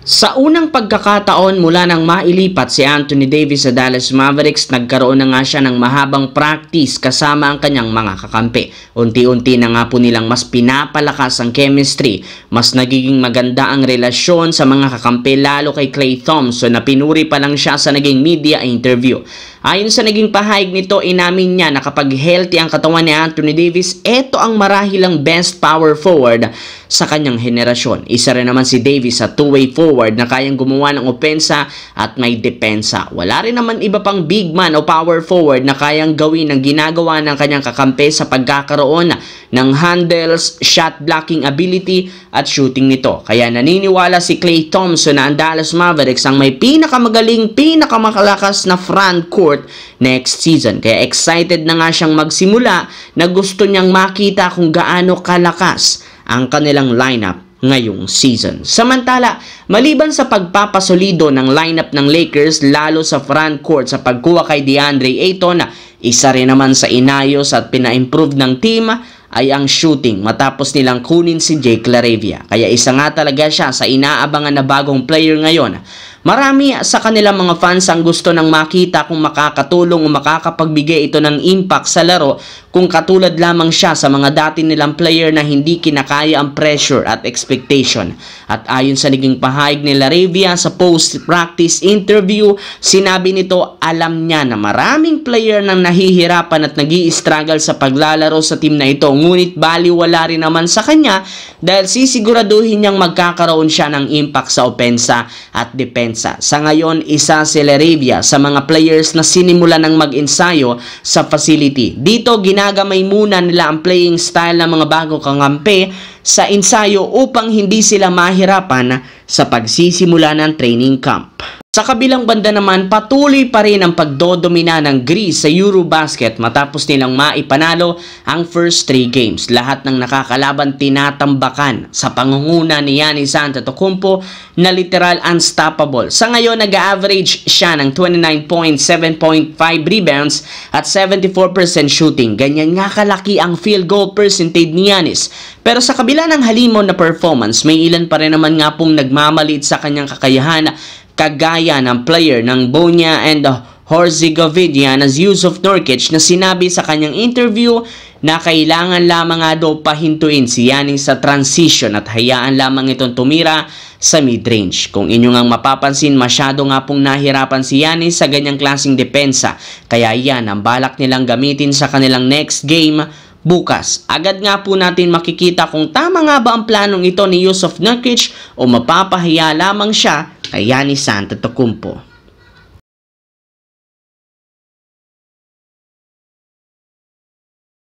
Sa unang pagkakataon mula nang mailipat si Anthony Davis sa Dallas Mavericks, nagkaroon na nga siya ng mahabang practice kasama ang kanyang mga kakampi. Unti-unti na nga po nilang mas pinapalakas ang chemistry, mas nagiging maganda ang relasyon sa mga kakampi lalo kay Klay Thompson na pinuri pa lang siya sa naging media interview. Ayon sa naging pahayag nito, inamin niya na kapag healthy ang katawan ni Anthony Davis, ito ang marahilang best power forward sa kanyang henerasyon. Isa rin naman si Davis sa two-way forward na kayang gumawa ng opensa at may depensa. Wala rin naman iba pang big man o power forward na kayang gawin ang ginagawa ng kanyang kakampi sa pagkakaroon ng handles, shot blocking ability at shooting nito. Kaya naniniwala si Klay Thompson na ang Dallas Mavericks ang may pinakamagaling, pinakamalakas na front court next season. Kaya excited na nga siyang magsimula na gusto niyang makita kung gaano kalakas ang kanilang lineup ngayong season. Samantala, maliban sa pagpapasolido ng lineup ng Lakers lalo sa front court sa pagkuha kay DeAndre Ayton, isa rin naman sa inayos at pina-improve ng team ay ang shooting matapos nilang kunin si Jake LaRavia. Kaya isa nga talaga siya sa inaabangan na bagong player ngayon. Marami sa kanilang mga fans ang gusto nang makita kung makakatulong o makakapagbigay ito ng impact sa laro kung katulad lamang siya sa mga dati nilang player na hindi kinakaya ang pressure at expectation. At ayon sa naging pahayag ni LaRavia sa post-practice interview, sinabi nito alam niya na maraming player nang nahihirapan at nag-i-struggle sa paglalaro sa team na ito, ngunit baliwala rin naman sa kanya dahil sisiguraduhin niyang magkakaroon siya ng impact sa opensa at depensa. Sa ngayon, isa si LaRavia sa mga players na sinimula ng mag-ensayo sa facility. Dito, ginagamay muna nila ang playing style ng mga bago kakampi sa ensayo upang hindi sila mahirapan sa pagsisimula ng training camp. Sa kabilang banda naman, patuloy pa rin ang pagdodomina ng Greece sa Eurobasket matapos nilang maipanalo ang first 3 games. Lahat ng nakakalaban tinatambakan sa pangunguna ni Giannis Antetokounmpo na literal unstoppable. Sa ngayon, nag-average siya ng 29 points, 7.5 rebounds at 74% shooting. Ganyan nga kalaki ang field goal percentage ni Giannis. Pero sa kabila ng halimon na performance, may ilan pa rin naman nga pong nagmamaliit sa kanyang kakayahan, kagaya ng player ng Bonia and Herzegovina na Jusuf Nurkic na sinabi sa kanyang interview na kailangan lamang nga daw pahintuin si Giannis sa transition at hayaan lamang itong tumira sa mid-range. Kung inyo ngang mapapansin, masyado nga pong nahirapan si Giannis sa ganyang klaseng depensa. Kaya yan ang balak nilang gamitin sa kanilang next game bukas. Agad nga po natin makikita kung tama nga ba ang planong ito ni Jusuf Nurkic o mapapahiya lamang siya kay Giannis Antetokounmpo.